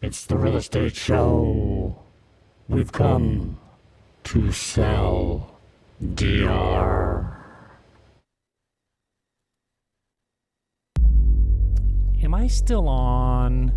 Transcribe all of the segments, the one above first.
It's the real estate show. We've come to sell DR. Am I still on?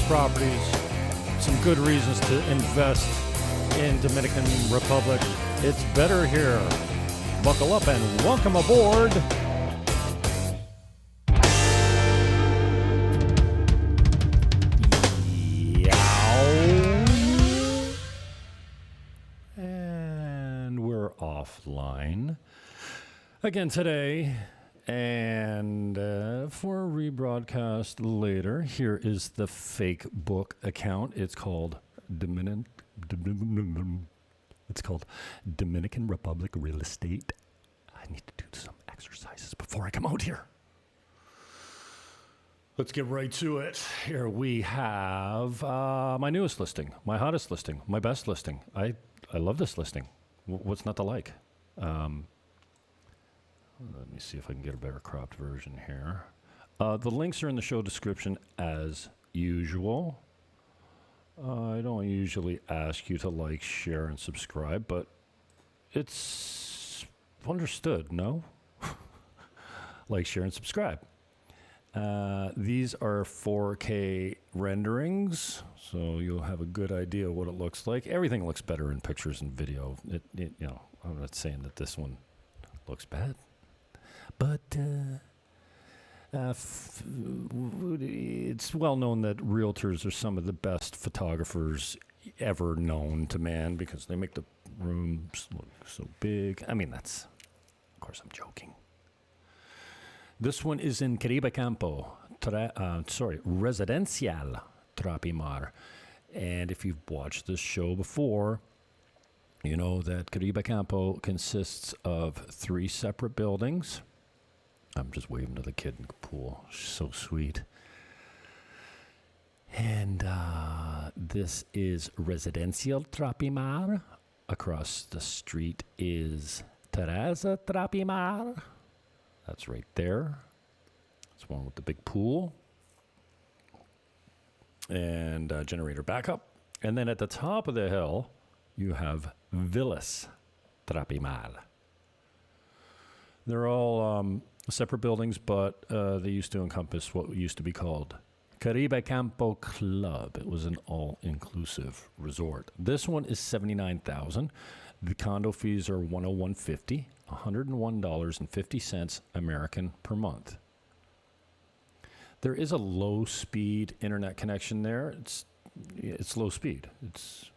Properties, some good reasons to invest in Dominican Republic. It's better here. Buckle up and welcome aboard. And we're offline again today. And for a rebroadcast later, here is the fake book account. It's called Dominican Republic Real Estate. I need to do some exercises before I come out here. Let's get right to it. Here we have my newest listing, my hottest listing, my best listing. I love this listing. What's not to like? Let me see if I can get a better cropped version here. The links are in the show description as usual. I don't usually ask you to like, share, and subscribe, but it's understood, no? Like, share, and subscribe. These are 4K renderings, so you'll have a good idea of what it looks like. Everything looks better in pictures and video. I'm not saying that this one looks bad. But it's well known that realtors are some of the best photographers ever known to man because they make the rooms look so big. I mean, of course, I'm joking. This one is in Caribe Campo Residencial Tropimar. And if you've watched this show before, you know that Caribe Campo consists of 3 separate buildings. I'm just waving to the kid in the pool. She's so sweet. And this is Residencial Tropimar. Across the street is Terraza Tropimar. That's right there. It's one with the big pool. And generator backup. And then at the top of the hill, you have Villas Tropimar. They're all separate buildings, but they used to encompass what used to be called Caribe Campo Club. It was an all-inclusive resort. This one is $79,000. The condo fees are $101.50, $101.50 American per month. There is a low-speed internet connection there. It's low speed. It's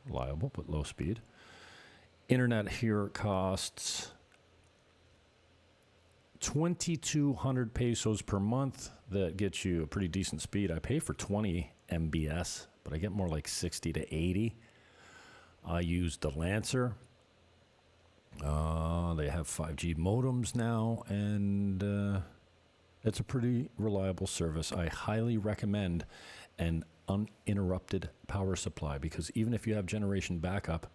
reliable, but low speed. Internet here costs 2,200 pesos per month. That gets you a pretty decent speed. I pay for 20 MBS, but I get more like 60 to 80. I use the Lancer. They have 5G modems now, and it's a pretty reliable service. I highly recommend an uninterrupted power supply because even if you have generation backup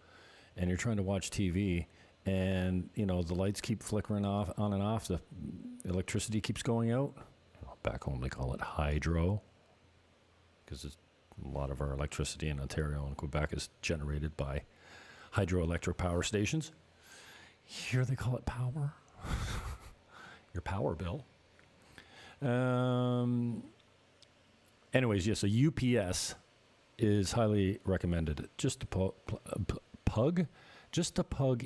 and you're trying to watch TV and the lights keep flickering off on and off, the electricity keeps going out. Back home they call it hydro because a lot of our electricity in Ontario and Quebec is generated by hydroelectric power stations. Here they call it power. Your power bill. Anyways, yes, a UPS is highly recommended. Just to plug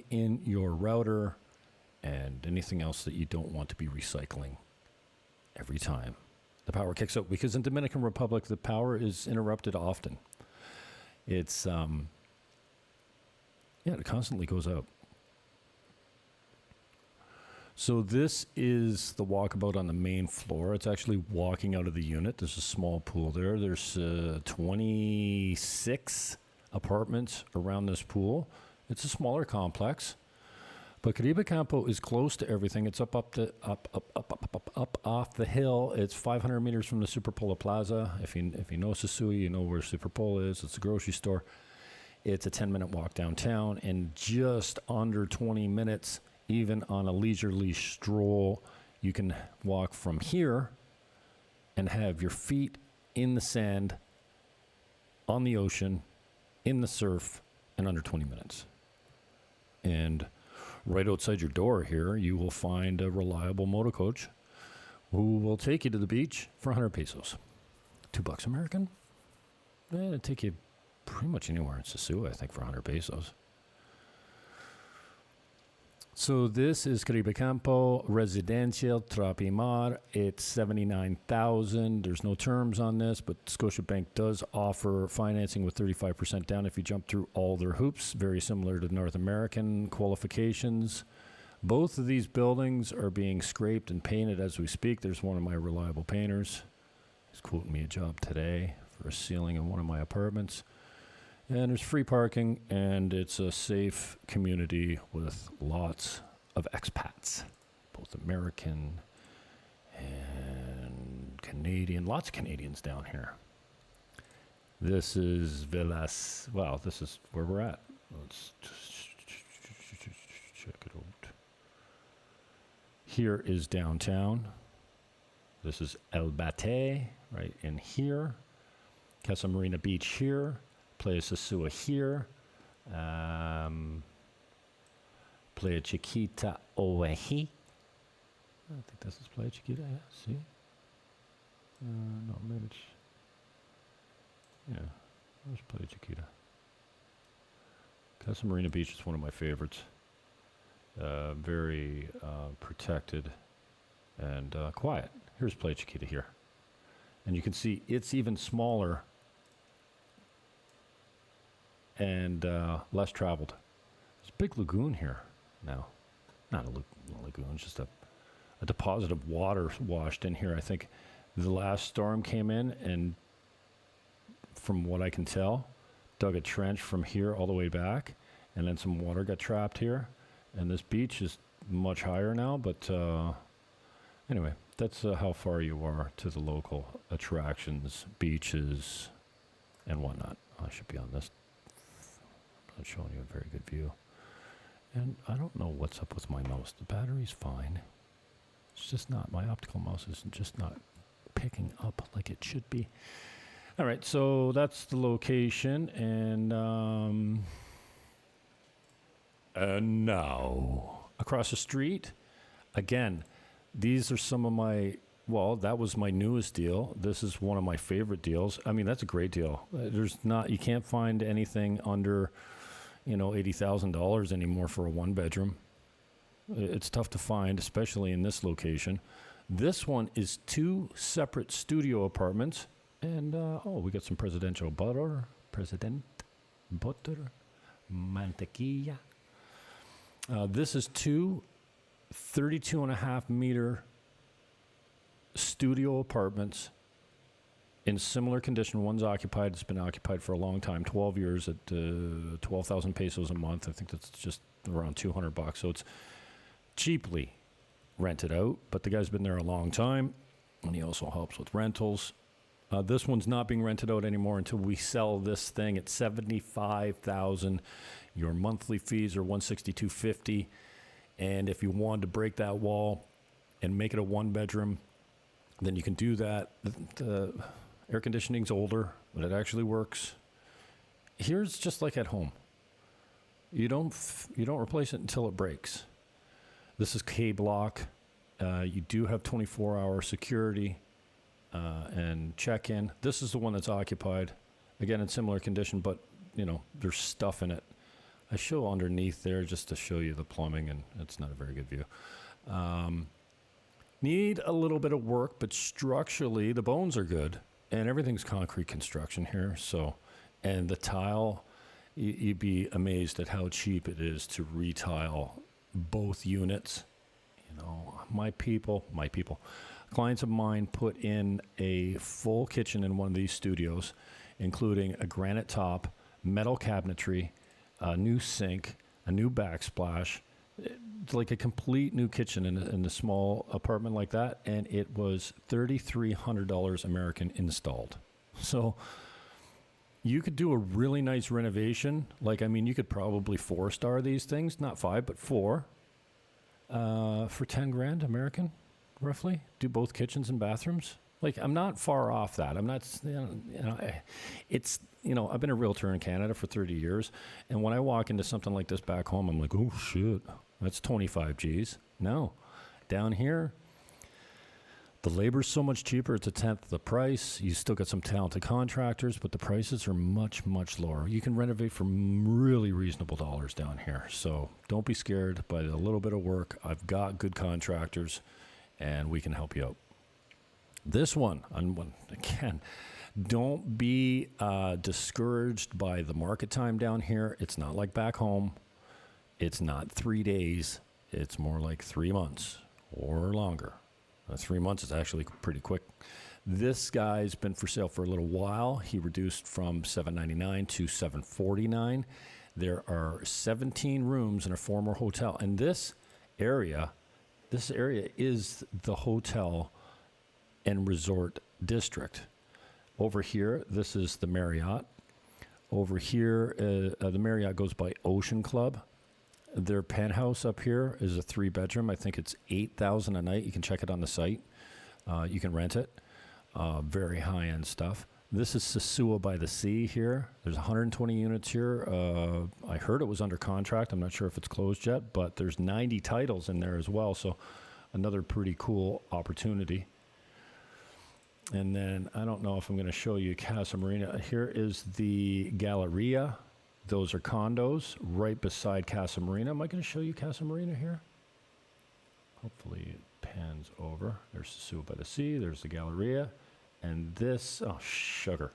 in your router and anything else that you don't want to be recycling every time the power kicks out. Because in Dominican Republic, the power is interrupted often. It's, it constantly goes out. So this is the walkabout on the main floor. It's actually walking out of the unit. There's a small pool there. There's 26 apartments around this pool. It's a smaller complex. But Caribe Campo is close to everything. It's up off the hill. It's 500 meters from the Superpola Plaza. If you know Sosua, you know where Superpola is. It's a grocery store. It's a 10-minute walk downtown, and just under 20 minutes, even on a leisurely stroll, you can walk from here and have your feet in the sand, on the ocean, in the surf, in under 20 minutes. And right outside your door here, you will find a reliable motor coach who will take you to the beach for 100 pesos. $2 American? It'll take you pretty much anywhere in Sosua, I think, for 100 pesos. So this is Caribe Campo Residencial Tropimar. It's $79,000. There's no terms on this, but Scotiabank does offer financing with 35% down if you jump through all their hoops, very similar to North American qualifications. Both of these buildings are being scraped and painted as we speak. There's one of my reliable painters. He's quoting me a job today for a ceiling in one of my apartments. And there's free parking, and it's a safe community with lots of expats, both American and Canadian. Lots of Canadians down here. This is Villas. Well, this is where we're at. Let's just check it out. Here is downtown. This is El Batey, right in here. Casa Marina Beach here. Playa Sosua here. Playa Chiquita over here. I think this is Playa Chiquita, yeah, see? No, maybe it's... Yeah, there's Playa Chiquita. Casa Marina Beach is one of my favorites. Very protected and quiet. Here's Playa Chiquita here. And you can see it's even smaller and less traveled. There's a big lagoon here now. Not a lagoon, it's just a deposit of water washed in here. I think the last storm came in and, from what I can tell, dug a trench from here all the way back, and then some water got trapped here. And this beach is much higher now, but anyway, that's how far you are to the local attractions, beaches, and whatnot. I should be on this. Not showing you a very good view. And I don't know what's up with my mouse. The battery's fine. It's just not. My optical mouse is just not picking up like it should be. All right, so that's the location. And now, across the street, again, these are some of my... Well, that was my newest deal. This is one of my favorite deals. I mean, that's a great deal. You can't find anything under... $80,000 anymore for a one-bedroom. It's tough to find, especially in this location. This one is 2 separate studio apartments. And, we got some president butter, mantequilla. This is 2 32.5-meter studio apartments in similar condition. One's occupied. It's been occupied for a long time, 12 years at 12,000 pesos a month. I think that's just around $200. So it's cheaply rented out, but the guy's been there a long time, and he also helps with rentals. This one's not being rented out anymore until we sell this thing at $75,000. Your monthly fees are $162.50, and if you wanted to break that wall and make it a one-bedroom, then you can do that. The air conditioning's older, but it actually works. Here's just like at home. You don't replace it until it breaks. This is K-Block. You do have 24-hour security and check-in. This is the one that's occupied. again in similar condition, but there's stuff in it. I show underneath there just to show you the plumbing, and it's not a very good view. Need a little bit of work, but structurally the bones are good, and everything's concrete construction here. So, and the tile, you'd be amazed at how cheap it is to retile both units. My clients of mine put in a full kitchen in one of these studios, including a granite top, metal cabinetry, a new sink, a new backsplash. It's like a complete new kitchen in a small apartment like that, and it was $3,300 American installed. So you could do a really nice renovation. You could probably 4-star these things, not 5, but 4, for 10 grand American, roughly. Do both kitchens and bathrooms. I'm not far off that. I'm not, I've been a realtor in Canada for 30 years, and when I walk into something like this back home, I'm like, oh shit, that's 25 G's. No, down here, the labor's so much cheaper. It's a tenth of the price. You still got some talented contractors, but the prices are much, much lower. You can renovate for really reasonable dollars down here. So don't be scared by the little bit of work. I've got good contractors, and we can help you out. This one, again, don't be discouraged by the market time down here. It's not like back home. It's not 3 days. It's more like 3 months or longer. 3 months is actually pretty quick. This guy's been for sale for a little while. He reduced from $799 to $749. There are 17 rooms in a former hotel. And this area is the hotel and resort district. Over here, this is the Marriott. Over here, the Marriott goes by Ocean Club. Their penthouse up here is a 3-bedroom. I think it's $8,000 a night. You can check it on the site. You can rent it. Very high-end stuff. This is Sosua by the Sea here. There's 120 units here. I heard it was under contract. I'm not sure if it's closed yet, but there's 90 titles in there as well. So another pretty cool opportunity. And then I don't know if I'm going to show you Casa Marina. Here is the Galleria. Those are condos right beside Casa Marina. Am I going to show you Casa Marina here? Hopefully it pans over. There's Sosua by the Sea. There's the Galleria. And this, oh, sugar.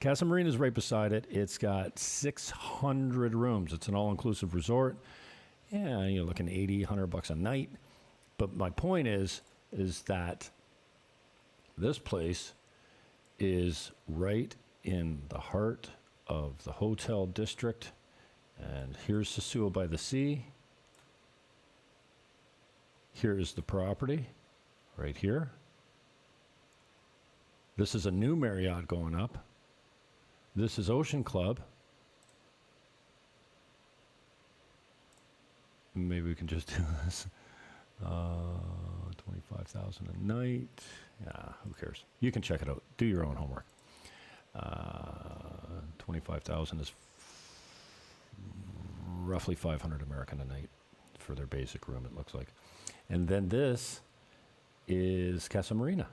Casa Marina is right beside it. It's got 600 rooms. It's an all-inclusive resort. Yeah, you're looking $80, $100 a night. But my point is that this place is right in the heart of the hotel district. And here's Sosua by the Sea. Here's the property right here. This is a new Marriott going up. This is Ocean Club. Maybe we can just do this. 25,000 a night. Yeah, who cares? You can check it out. Do your own homework. 25,000 is roughly 500 American a night for their basic room, it looks like. And then this is Casa Marina.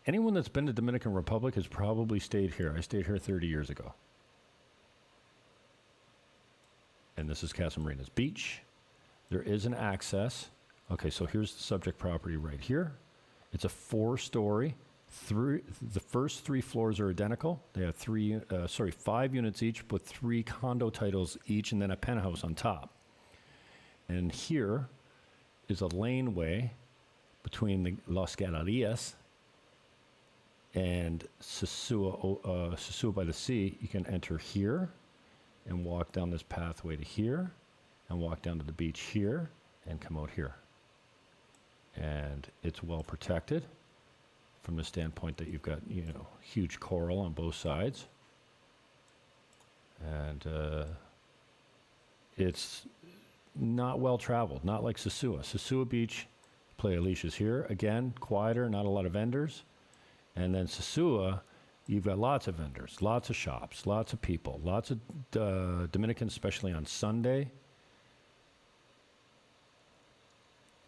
Anyone that's been to Dominican Republic has probably stayed here. I stayed here 30 years ago. And this is Casa Marina's beach. There is an access. Okay, so here's the subject property right here. It's a 4-story. The first 3 floors are identical. They have 5 units each, with 3 condo titles each, and then a penthouse on top. And here is a laneway between the Las Galerías and Sosua by the Sea. You can enter here and walk down this pathway to here, and walk down to the beach here, and come out here. And it's well protected from the standpoint that you've got, huge coral on both sides. And it's not well traveled, not like Sosua. Sosua Beach, Playa Chiquita is here. Again, quieter, not a lot of vendors. And then Sosua, you've got lots of vendors, lots of shops, lots of people, lots of Dominicans, especially on Sunday.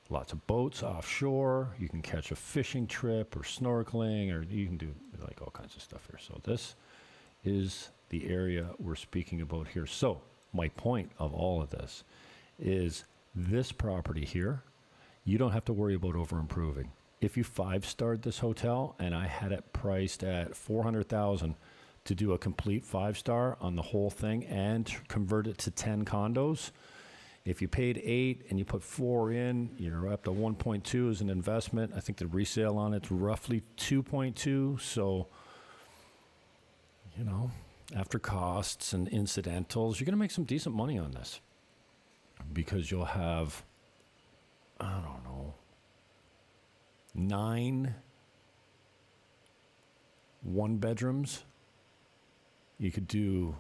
Lots of boats offshore. You can catch a fishing trip or snorkeling, or you can do like all kinds of stuff here. So this is the area we're speaking about here. So my point of all of this is this property here, you don't have to worry about over improving. If you 5-starred this hotel and I had it priced at $400,000 to do a complete 5-star on the whole thing and convert it to 10 condos, if you paid 8 and you put 4 in, you're up to 1.2 as an investment. I think the resale on it's roughly 2.2. So, you know, after costs and incidentals, you're going to make some decent money on this because you'll have, I don't know, 9 one-bedrooms. You could do,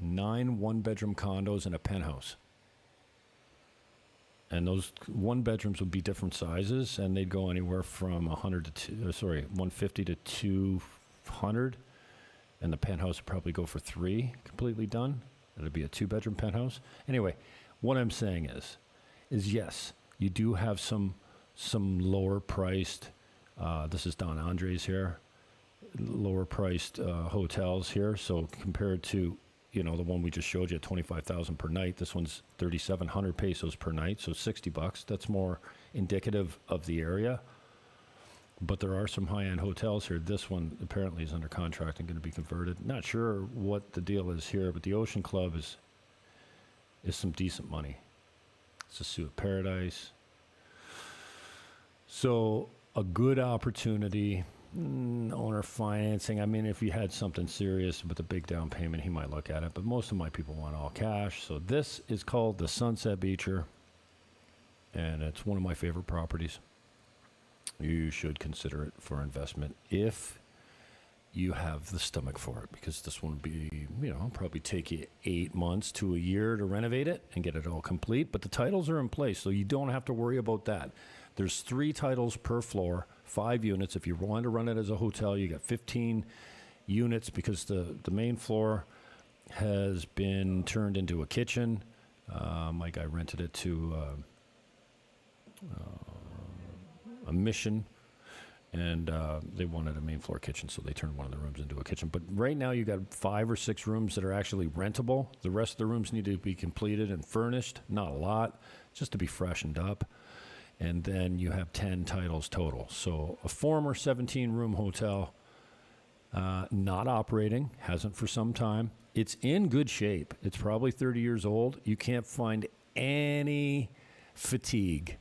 9 one-bedroom condos and a penthouse. And those one-bedrooms would be different sizes, and they'd go anywhere from 150 to 200. And the penthouse would probably go for 3, completely done. It'd be a 2-bedroom penthouse. Anyway, what I'm saying is yes, you do have some lower priced, this is Don Andres here, lower priced hotels here. So compared to, the one we just showed you at $25,000 per night, this one's 3,700 pesos per night, so $60. That's more indicative of the area. But there are some high-end hotels here. This one apparently is under contract and going to be converted. Not sure what the deal is here, but the Ocean Club is some decent money. Sosua Paradise. So a good opportunity. Owner financing. I mean, if you had something serious with a big down payment, he might look at it. But most of my people want all cash. So this is called the Sunset Beacher, and it's one of my favorite properties. You should consider it for investment if you have the stomach for it, because this one would be, probably take you 8 months to a year to renovate it and get it all complete. But the titles are in place, so you don't have to worry about that. There's 3 titles per floor, 5 units. If you want to run it as a hotel, you got 15 units because the main floor has been turned into a kitchen. My guy rented it to a mission, and they wanted a main floor kitchen, so they turned one of the rooms into a kitchen. But right now you got 5 or 6 rooms that are actually rentable. The rest of the rooms need to be completed and furnished. Not a lot, just to be freshened up. And then you have 10 titles total. So a former 17-room hotel, not operating, hasn't for some time. It's in good shape. It's probably 30 years old. You can't find any fatigue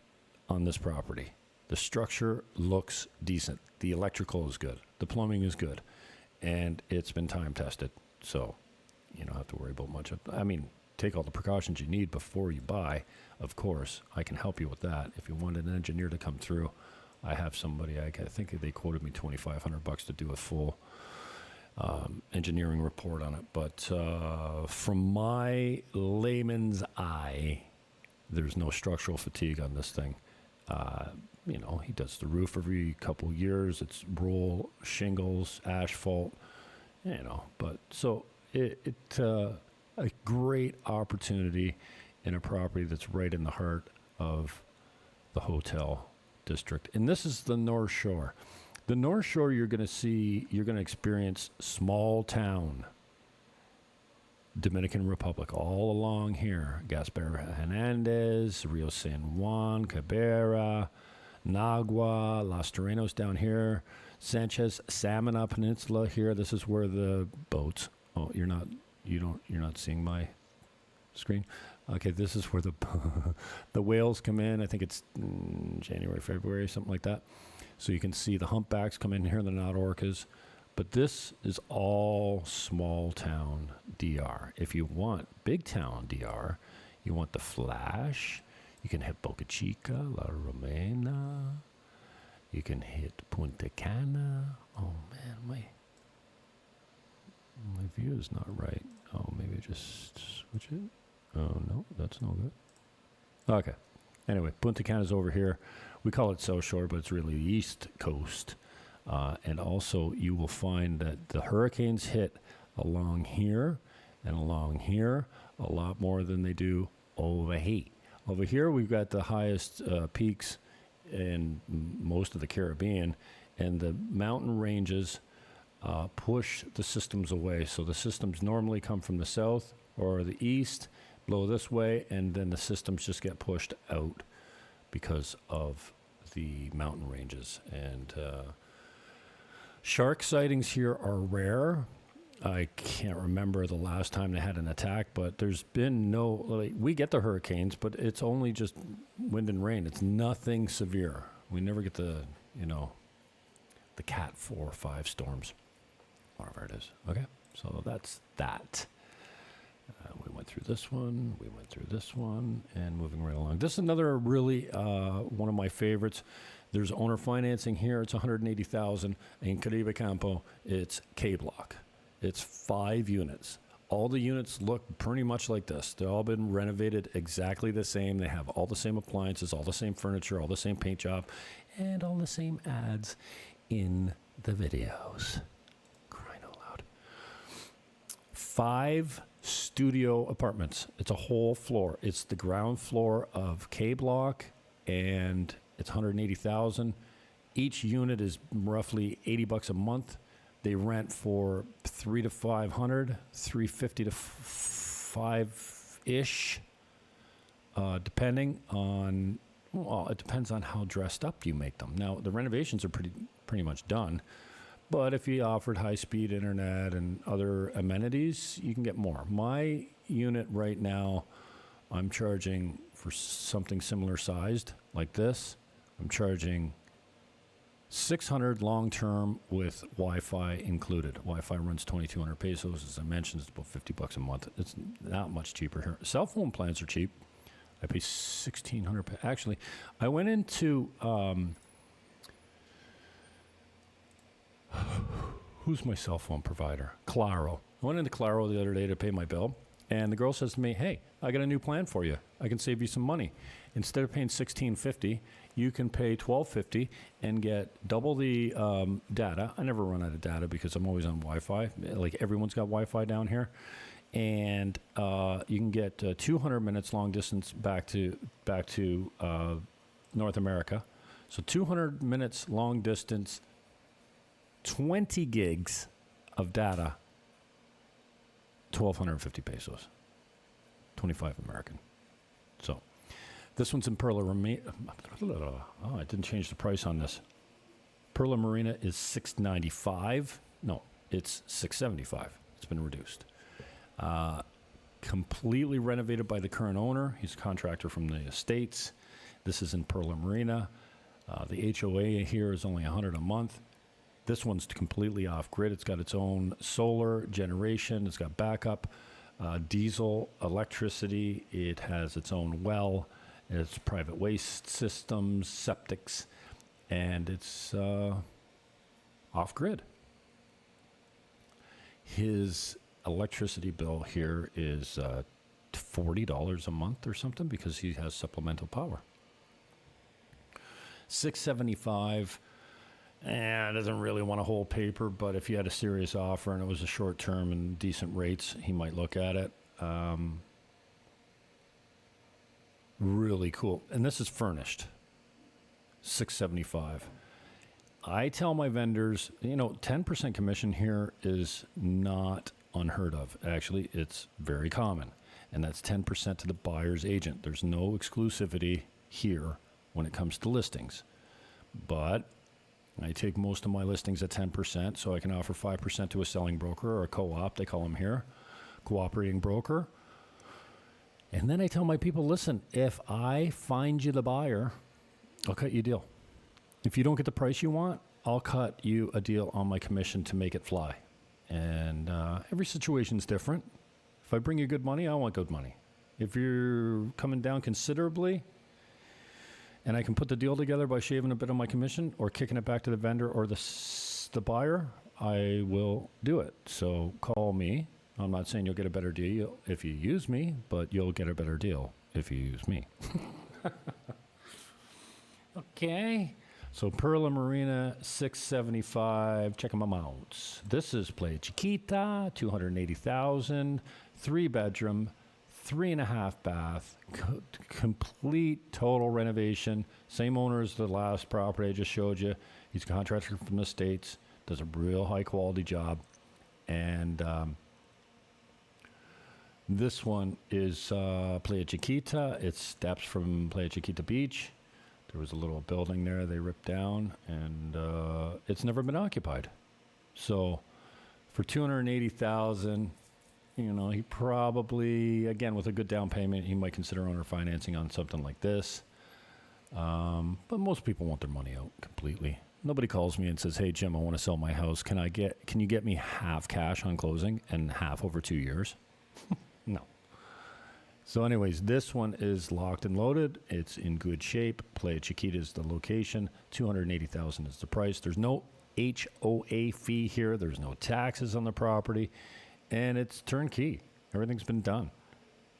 on this property. The structure looks decent. The electrical is good. The plumbing is good. And it's been time tested. So you don't have to worry about much. Take all the precautions you need before you buy. Of course, I can help you with that. If you want an engineer to come through, I have somebody. I think they quoted me $2,500 to do a full engineering report on it. But from my layman's eye, there's no structural fatigue on this thing. He does the roof every couple years. It's roll shingles, asphalt, But so it's a great opportunity in a property that's right in the heart of the hotel district. And this is the North Shore. The North Shore, you're going to experience small town Dominican Republic all along here. Gaspar Hernandez, Rio San Juan, Cabrera, Nagua, Los Terrenos down here, Sanchez, Samana Peninsula here. This is where the boats. Oh, you're not seeing my screen. Okay, this is where the whales come in. I think it's January, February, something like that. So you can see the humpbacks come in here. They're not orcas. But this is all small town DR. If you want big town DR, you want the Flash, you can hit Boca Chica, La Romana. You can hit Punta Cana. Oh, man, my view is not right. Oh, maybe just switch it. Oh, no, that's no good. Okay. Anyway, Punta Cana's over here. We call it South Shore, but it's really the East Coast. And also, you will find that the hurricanes hit along here and along here a lot more than they do over here. Over here, we've got the highest peaks in most of the Caribbean, and the mountain ranges push the systems away. So the systems normally come from the south or the east, blow this way, and then the systems just get pushed out because of the mountain ranges. And shark sightings here are rare. I can't remember the last time they had an attack, but there's been no, like, we get the hurricanes, but it's only just wind and rain. It's nothing severe. We never get the Cat 4 or 5 storms, whatever it is. Okay, so that's that. We went through this one, we went through this one, and moving right along. This is another really one of my favorites. There's owner financing here. It's $180,000 in Caribe Campo. It's K-block. It's 5 units. All the units look pretty much like this. They've all been renovated exactly the same. They have all the same appliances, all the same furniture, all the same paint job, and all the same ads in the videos. Crying out loud. 5 studio apartments. It's a whole floor. It's the ground floor of K-block, and it's $180,000. Each unit is roughly $80 a month. They rent for $300 to $500, $350 to $5-ish, depending on. Well, it depends on how dressed up you make them. Now, the renovations are pretty much done, but if you offered high-speed internet and other amenities, you can get more. My unit right now, I'm charging for something similar sized like this. I'm charging $600 long-term with Wi-Fi included. Wi-Fi runs 2,200 pesos. As I mentioned, it's about $50 a month. It's not much cheaper here. Cell phone plans are cheap. I pay $1,600. Actually, I went into who's my cell phone provider? Claro. I went into Claro the other day to pay my bill, and the girl says to me, "Hey, I got a new plan for you. I can save you some money. Instead of paying $16.50, you can pay $12.50 and get double the data." I never run out of data because I'm always on Wi-Fi. Like, everyone's got Wi-Fi down here. And you can get 200 minutes long distance back to North America. So 200 minutes long distance, 20 gigs of data, 1,250 pesos, 25 American. So this one's in Perla Marina. Oh, I didn't change the price on this. Perla Marina is $695. No, it's $675. It's been reduced. Completely renovated by the current owner. He's a contractor from the States. This is in Perla Marina. The HOA here is only $100 a month. This one's completely off-grid. It's got its own solar generation. It's got backup, diesel, electricity. It has its own well. It's private waste systems, septics, and it's off-grid. His electricity bill here is $40 a month or something because he has supplemental power. $675, and doesn't really want to hold paper, but if you had a serious offer and it was a short term and decent rates, he might look at it. Really cool. And this is furnished. $675. I tell my vendors, 10% commission here is not unheard of. Actually, it's very common, and that's 10% to the buyer's agent. There's no exclusivity here when it comes to listings, but I take most of my listings at 10%, so I can offer 5% to a selling broker or a co-op, they call them here, cooperating broker. And then I tell my people, listen, if I find you the buyer, I'll cut you a deal. If you don't get the price you want, I'll cut you a deal on my commission to make it fly. And every situation's different. If I bring you good money, I want good money. If you're coming down considerably and I can put the deal together by shaving a bit of my commission or kicking it back to the vendor or the buyer, I will do it. So call me. I'm not saying you'll get a better deal if you use me, but you'll get a better deal if you use me. Okay. So Perla Marina, $675. Check them out. This is Playa Chiquita, $280,000, 3-bedroom, 3.5 bath, complete total renovation. Same owner as the last property I just showed you. He's a contractor from the States, does a real high quality job. And this one is Playa Chiquita. It's steps from Playa Chiquita Beach. There was a little building there they ripped down, and it's never been occupied. So for $280,000, you know, he probably, again, with a good down payment, he might consider owner financing on something like this. But most people want their money out completely. Nobody calls me and says, "Hey Jim, I want to sell my house. Can you get me half cash on closing and half over 2 years?" No. So anyways, this one is locked and loaded. It's in good shape. Playa Chiquita is the location. $280,000 is the price. There's no HOA fee here. There's no taxes on the property. And it's turnkey. Everything's been done.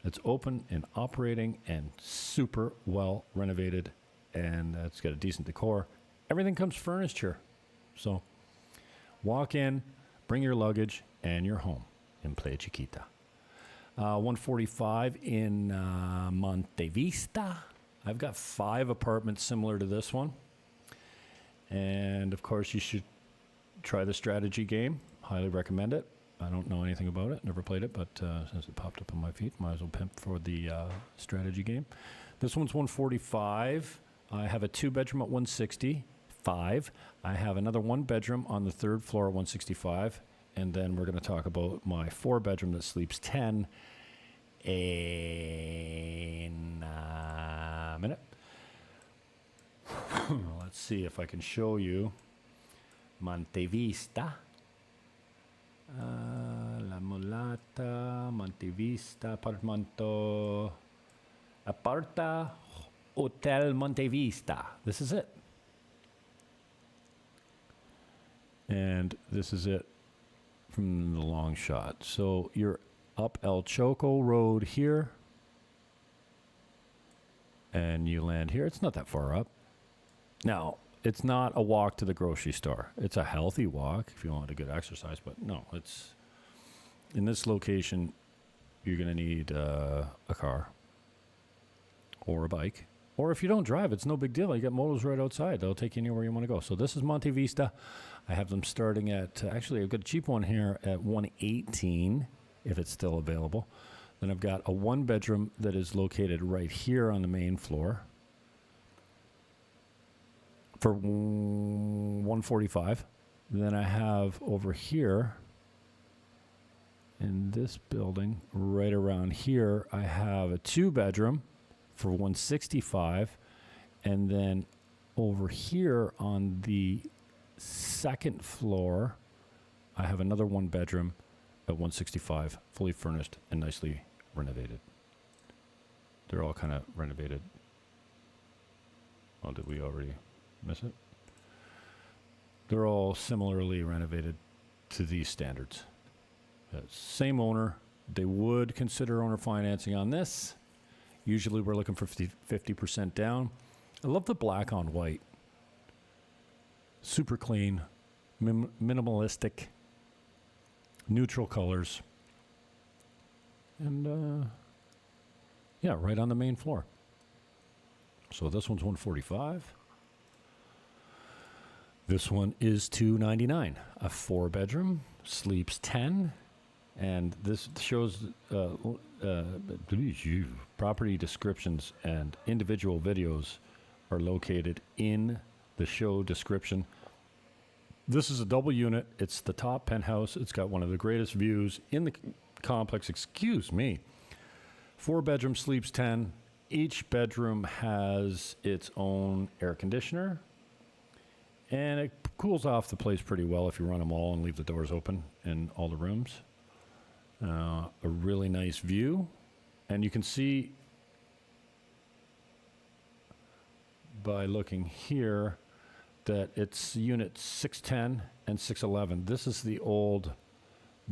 It's open and operating and super well renovated. And it's got a decent decor. Everything comes furnished here. So walk in, bring your luggage, and you're home in Playa Chiquita. 145 in Monte Vista. I've got 5 apartments similar to this one. And, of course, you should try the strategy game. Highly recommend it. I don't know anything about it. Never played it, but since it popped up on my feed, might as well pimp for the strategy game. This one's 145. I have a 2-bedroom at 165. I have another 1-bedroom on the 3rd floor at 165. And then we're going to talk about my 4-bedroom that sleeps 10 in a minute. Let's see if I can show you Monte Vista. La Mulata, Monte Vista, Apartamento, Aparta, Hotel Monte Vista. This is it. And this is it from the long shot. So you're up El Choco Road here, and you land here. It's not that far up. Now, it's not a walk to the grocery store. It's a healthy walk if you want a good exercise, but no, it's in this location, you're going to need a car or a bike. Or if you don't drive, it's no big deal. You got motos right outside. They'll take you anywhere you want to go. So this is Monte Vista. I have them starting at, actually, I've got a cheap one here at $118, if it's still available. Then I've got a 1-bedroom that is located right here on the main floor for $145. Then I have over here in this building, right around here, I have a 2-bedroom for $165, and then over here on the 2nd floor, I have another 1-bedroom at $165, fully furnished and nicely renovated. They're all kind of renovated. Oh, did we already miss it? They're all similarly renovated to these standards. Same owner. They would consider owner financing on this. Usually we're looking for 50% down. I love the black on white. Super clean, minimalistic, neutral colors. And, yeah, right on the main floor. So this one's $145. This one is $299. A 4-bedroom, sleeps 10. And this shows property descriptions and individual videos are located in the show description. This is a double unit. It's the top penthouse. It's got one of the greatest views in the complex. Excuse me. 4-bedroom, sleeps 10. Each bedroom has its own air conditioner. And it cools off the place pretty well if you run them all and leave the doors open in all the rooms. A really nice view. And you can see by looking here that it's unit 610 and 611. This is the old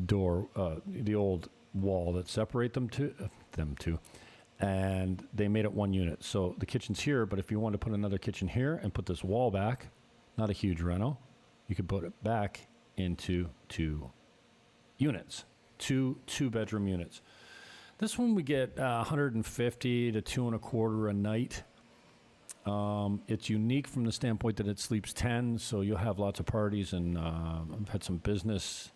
door, the old wall that separate them two. And they made it one unit. So the kitchen's here, but if you want to put another kitchen here and put this wall back, not a huge reno, you could put it back into 2 units. Two 2-bedroom units. This one we get 150 to 2.25 a night. It's unique from the standpoint that it sleeps 10, so you'll have lots of parties, and I've had some business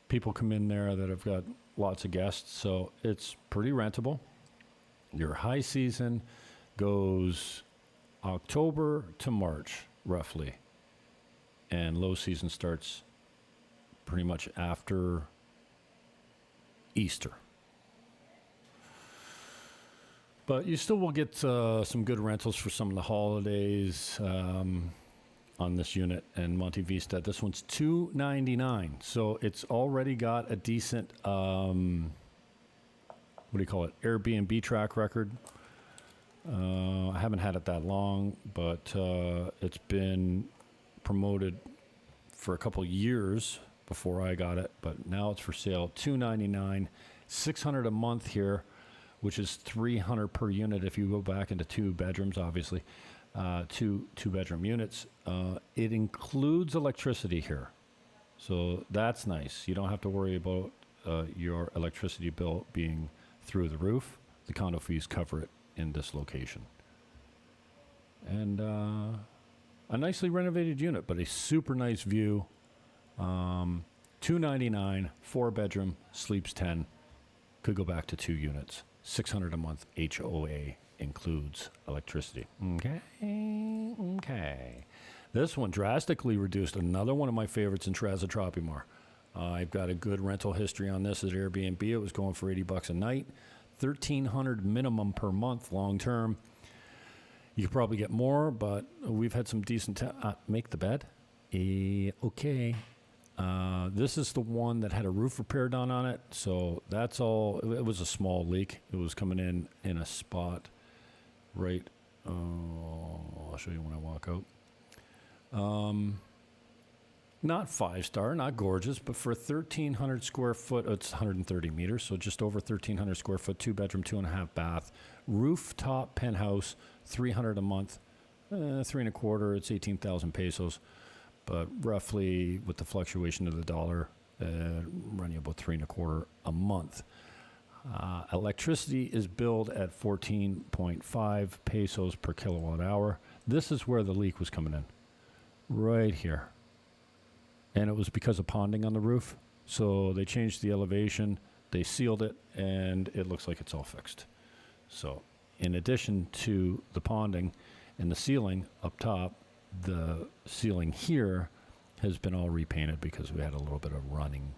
people come in there that have got lots of guests, so it's pretty rentable. Your high season goes October to March, roughly, and low season starts pretty much after Easter. But you still will get some good rentals for some of the holidays on this unit in Monte Vista. This one's $299, so it's already got a decent Airbnb track record. I haven't had it that long, but it's been promoted for a couple years before I got it, but now it's for sale. $299, $600 a month here, which is $300 per unit if you go back into 2 bedrooms, obviously. Two-bedroom units. It includes electricity here, so that's nice. You don't have to worry about your electricity bill being through the roof. The condo fees cover it in this location. And a nicely renovated unit, but a super nice view. $299, 4-bedroom, sleeps 10. Could go back to 2 units. $600 a month. HOA includes electricity. Okay. This one drastically reduced. Another one of my favorites in Terraza Tropimar. I've got a good rental history on this at Airbnb. It was going for $80 a night, $1,300 minimum per month, long term. You could probably get more, but we've had some decent. Make the bed. Okay. This is the one that had a roof repair done on it, so that's all. It was a small leak. It was coming in a spot right. I'll show you when I walk out. Not 5-star, not gorgeous, but for 1,300 square foot, it's 130 meters, so just over 1,300 square foot, 2-bedroom, 2.5 bath, rooftop penthouse, $300 a month, 3.25. It's 18,000 pesos. But roughly, with the fluctuation of the dollar, running about 3.25 a month. Electricity is billed at 14.5 pesos per kilowatt hour. This is where the leak was coming in, right here. And it was because of ponding on the roof. So they changed the elevation, they sealed it, and it looks like it's all fixed. So in addition to the ponding and the ceiling up top, the ceiling here has been all repainted because we had a little bit of running,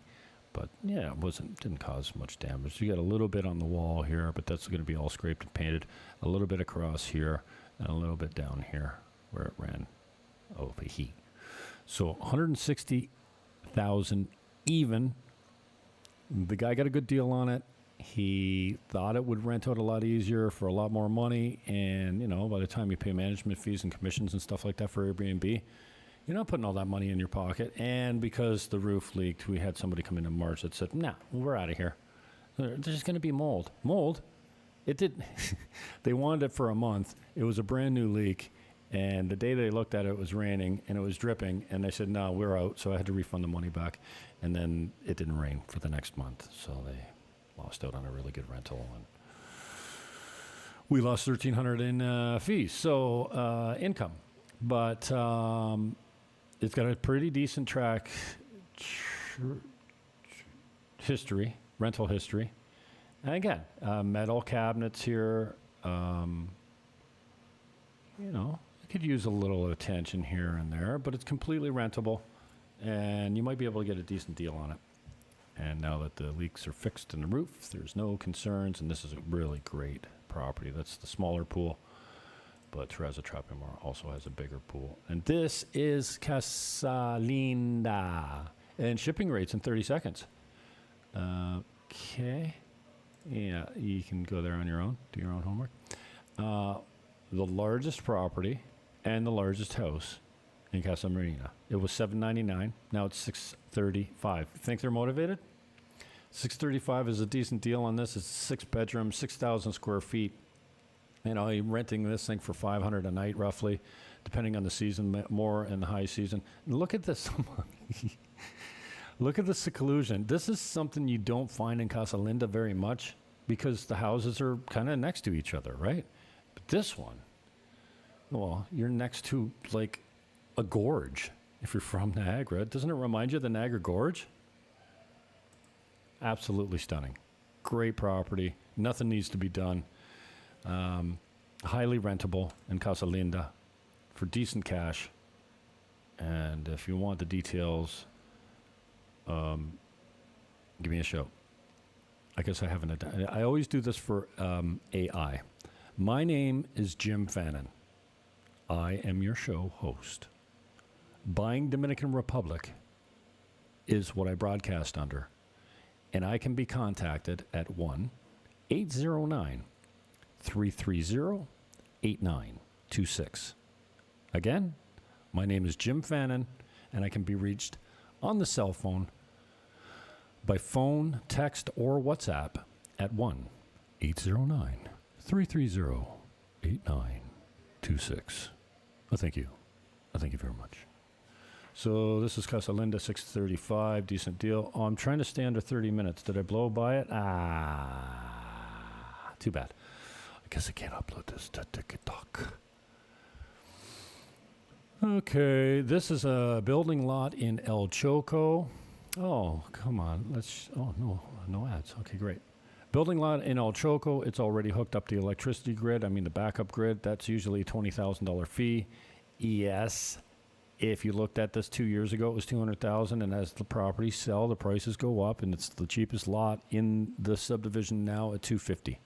but yeah, didn't cause much damage. You got a little bit on the wall here, but that's going to be all scraped and painted. A little bit across here and a little bit down here where it ran over heat. So 160,000 even. The guy got a good deal on it. He thought it would rent out a lot easier for a lot more money. And, by the time you pay management fees and commissions and stuff like that for Airbnb, you're not putting all that money in your pocket. And because the roof leaked, we had somebody come in March that said, nah, we're out of here. There's going to be mold. Mold? It did. They wanted it for a month. It was a brand new leak. And the day they looked at it, it was raining and it was dripping. And they said, no, we're out. So I had to refund the money back. And then it didn't rain for the next month. So they lost out on a really good rental. And we lost $1,300 in fees. So income. But it's got a pretty decent rental history. And again, metal cabinets here. It could use a little attention here and there, but it's completely rentable, and you might be able to get a decent deal on it. And now that the leaks are fixed in the roof, there's no concerns, and this is a really great property. That's the smaller pool, but Terraza Tropimar also has a bigger pool. And this is Casa Linda, and shipping rates in 30 seconds. Okay. Yeah, you can go there on your own, do your own homework. The largest property and the largest house in Casa Marina. It was $799. Now it's $635. Think they're motivated? $635 is a decent deal on this. It's a 6-bedroom, 6,000 square feet. You're renting this thing for $500 a night, roughly, depending on the season, more in the high season. And look at this. Look at the seclusion. This is something you don't find in Casa Linda very much. because the houses are kind of next to each other, right? But this one, well, you're next to like a gorge. If you're from Niagara, doesn't it remind you of the Niagara Gorge? Absolutely stunning. Great property. Nothing needs to be done. Highly rentable in Casa Linda for decent cash. And if you want the details, give me a shout. I guess I haven't. I always do this for AI. My name is Jim Fannin. I am your show host. Buying Dominican Republic is what I broadcast under. And I can be contacted at 1-809-330-8926. Again, my name is Jim Fannin, and I can be reached on the cell phone, by phone, text, or WhatsApp at 1-809-330-8926. Thank you. Thank you very much. So this is Casa Linda, 635, decent deal. Oh, I'm trying to stay under 30 minutes. Did I blow by it? Too bad. I guess I can't upload this to TikTok. Okay, this is a building lot in El Choco. Oh, come on. No ads. Okay, great. Building lot in El Choco. It's already hooked up the electricity grid. I mean, the backup grid. That's usually a $20,000 fee. Yes. If you looked at this 2 years ago, it was $200,000, and as the properties sell, the prices go up, and it's the cheapest lot in the subdivision now at $250,000,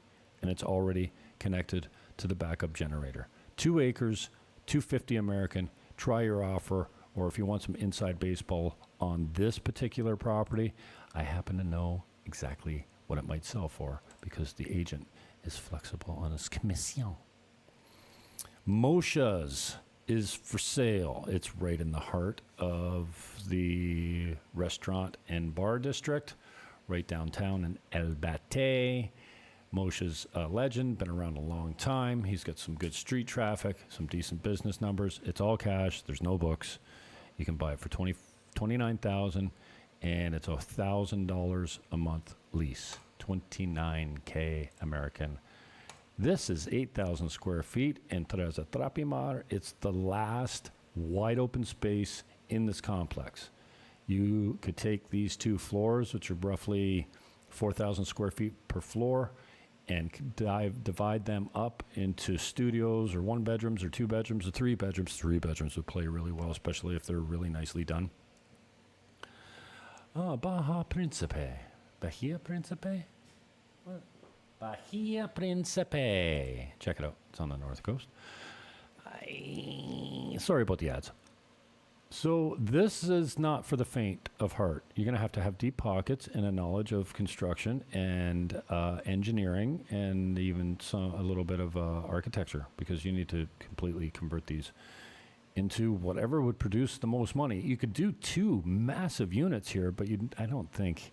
and it's already connected to the backup generator. 2 acres, $250,000 American. Try your offer, or if you want some inside baseball on this particular property, I happen to know exactly what it might sell for because the agent is flexible on his commission. Mosha's is for sale. It's right in the heart of the restaurant and bar district, right downtown in El Batey. Mosha's a legend, been around a long time. He's got some good street traffic, some decent business numbers. It's all cash. There's no books. You can buy it for $29,000, and it's $1,000 a month lease. $29K American. This is 8,000 square feet in Terraza Tropimar. It's the last wide open space in this complex. You could take these 2 floors, which are roughly 4,000 square feet per floor, and divide them up into studios or 1 bedrooms or 2 bedrooms or 3 bedrooms. 3 bedrooms would play really well, especially if they're really nicely done. Bahia Principe. What? Bahia Principe. Check it out. It's on the north coast. Sorry about the ads. So this is not for the faint of heart. You're going to have deep pockets and a knowledge of construction and engineering and even a little bit of architecture, because you need to completely convert these into whatever would produce the most money. You could do 2 massive units here, but I don't think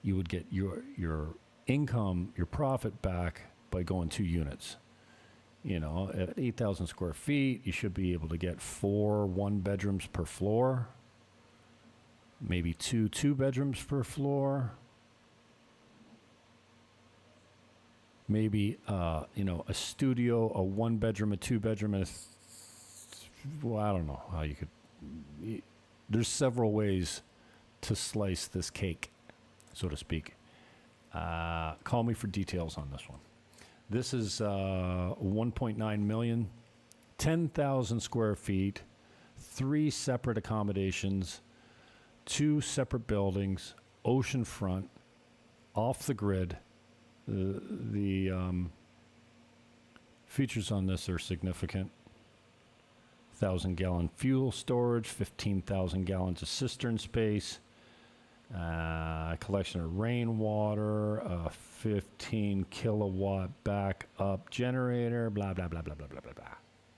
you would get your income, your profit back by going 2 units. You know, at 8,000 square feet, you should be able to get 4 1-bedrooms per floor, maybe 2 2-bedrooms per floor, maybe a studio, a 1-bedroom, a 2-bedroom, and I don't know how you could. There's several ways to slice this cake, so to speak. Call me for details on this one. This is 1.9 million, 10,000 square feet, 3 separate accommodations, 2 separate buildings, oceanfront, off the grid. The features on this are significant. 1,000-gallon fuel storage, 15,000 gallons of cistern space, a collection of rainwater, a 15 kilowatt backup generator, blah, blah, blah, blah, blah, blah, blah, blah.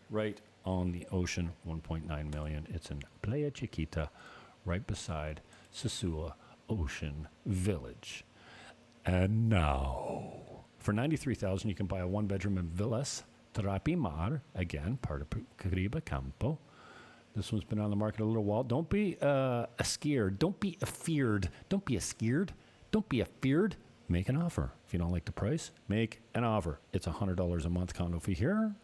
Right on the ocean, 1.9 million. It's in Playa Chiquita, right beside Sosua Ocean Village. And now, for $93,000, you can buy a 1-bedroom in Villas Tropimar, again, part of Caribe Campo. This one's been on the market a little while. Don't be scared. Don't be afeared. Don't be scared. Don't be afeared. make an offer. If you don't like the price, make an offer. It's $100 a month condo fee here.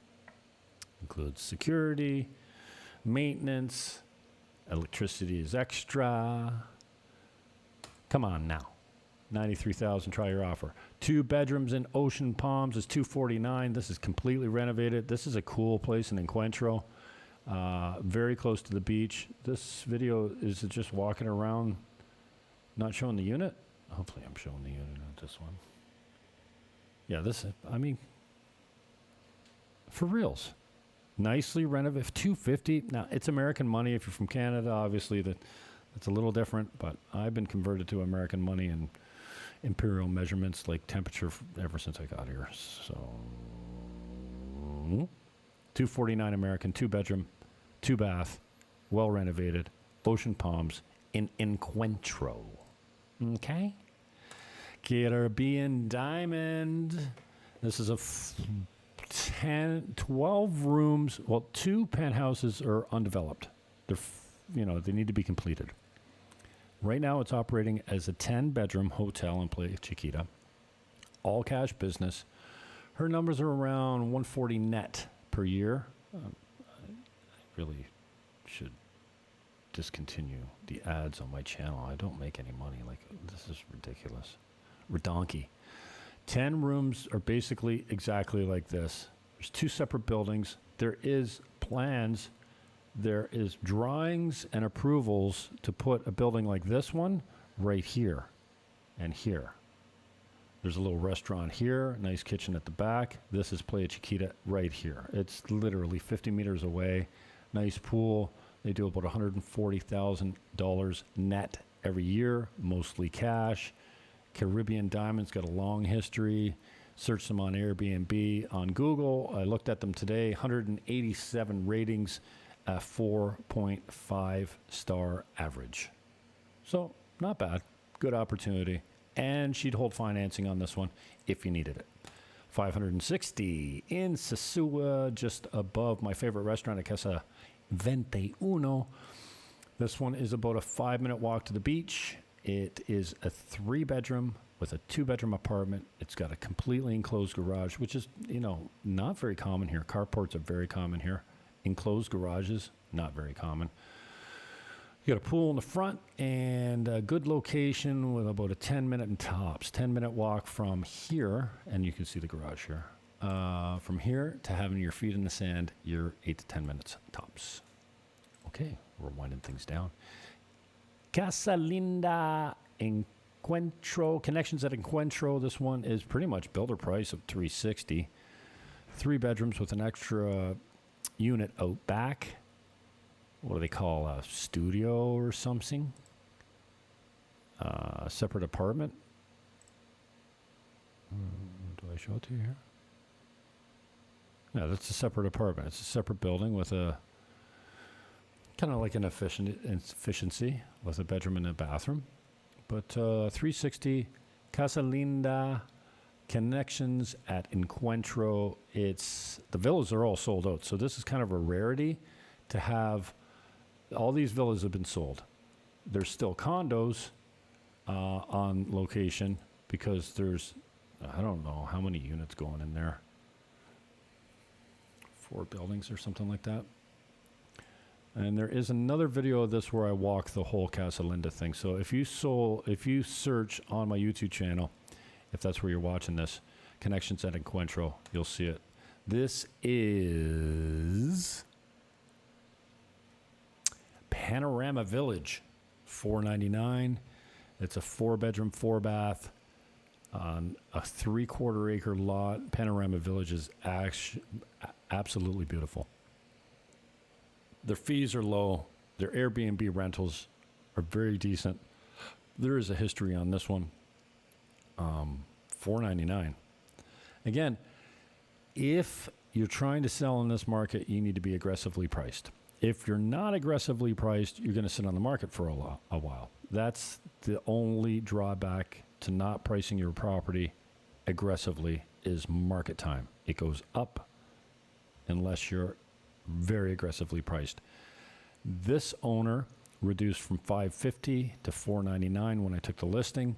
Includes security, maintenance, electricity is extra. Come on now. $93,000, try your offer. 2 bedrooms in Ocean Palms is $249. This is completely renovated. This is a cool place in Encuentro. Very close to the beach. This video is just walking around, not showing the unit. Hopefully I'm showing the unit on this one. Yeah, for reals. Nicely renovated, $250. Now, it's American money. If you're from Canada, obviously that's a little different, but I've been converted to American money and imperial measurements like temperature ever since I got here. So, $249 American, 2 bedroom, 2 bath, well renovated, Ocean Palms in Encuentro. Okay. Caribbean Diamond. This is a 12 rooms. Well, 2 penthouses are undeveloped. They need to be completed. Right now, it's operating as a 10-bedroom hotel in Playa Chiquita. All cash business. Her numbers are around $140 net per year. I really should discontinue the ads on my channel. I don't make any money. This is ridiculous. Redonky. 10 rooms are basically exactly like this. There's 2 separate buildings. There is plans. There is drawings and approvals to put a building like this one right here and here. There's a little restaurant here, nice kitchen at the back. This is Playa Chiquita right here. It's literally 50 meters away. Nice pool. They do about $140,000 net every year, mostly cash. Caribbean Diamond's got a long history. Search them on Airbnb, on Google. I looked at them today. 187 ratings, a 4.5 star average. So not bad. Good opportunity. And she'd hold financing on this one if you needed it. 560 in Sosua, just above my favorite restaurant at Casa 21. This one is about a 5-minute walk to the beach. It is a 3-bedroom with a 2-bedroom apartment. It's got a completely enclosed garage, which is, not very common here. Carports are very common here. Enclosed garages, not very common. You got a pool in the front and a good location with about a 10-minute tops. 10-minute walk from here, and you can see the garage here. From here to having your feet in the sand, you're 8 to 10 minutes tops. Okay, we're winding things down. Casa Linda Encuentro, Connections at Encuentro. This one is pretty much builder price of $360. 3 bedrooms with an extra unit out back. What do they call a studio or something? A separate apartment. Do I show it to you here? No, that's a separate apartment. It's a separate building with a kind of like an efficiency with a bedroom and a bathroom. But 360 Casa Linda Connections at Encuentro. The villas are all sold out. So this is kind of a rarity to have. All these villas have been sold. There's still condos on location because there's, I don't know how many units going in there. 4 buildings or something like that. And there is another video of this where I walk the whole Casa Linda thing. So if you search on my YouTube channel, if that's where you're watching this, Connections at Encuentro, you'll see it. This is Panorama Village, $499. It's a 4-bedroom, 4-bath on a 3/4 acre lot. Panorama Village is absolutely beautiful. Their fees are low. Their Airbnb rentals are very decent. There is a history on this one. $499. Again, if you're trying to sell in this market, you need to be aggressively priced. If you're not aggressively priced, you're going to sit on the market for a while. That's the only drawback to not pricing your property aggressively is market time. It goes up unless you're very aggressively priced. This owner reduced from $550 to $499 when I took the listing.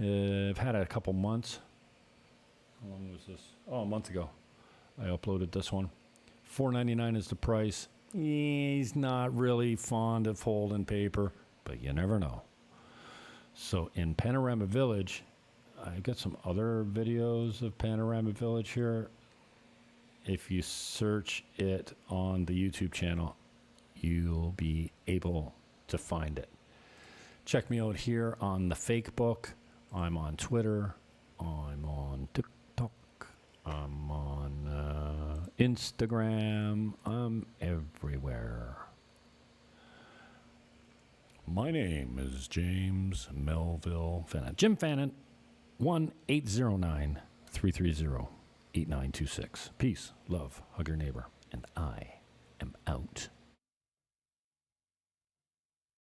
I've had it a couple months. How long was this? Oh, a month ago. I uploaded this one. $4.99 is the price. He's not really fond of holding paper, but you never know. So in Panorama Village, I've got some other videos of Panorama Village here. If you search it on the YouTube channel, you'll be able to find it. Check me out here on the Fake Book. I'm on Twitter. I'm on TikTok. I'm on Instagram. I'm everywhere. My name is James Melville Fannin. Jim Fannin, 1-809-330-8926. Peace, love, hug your neighbor, and I am out.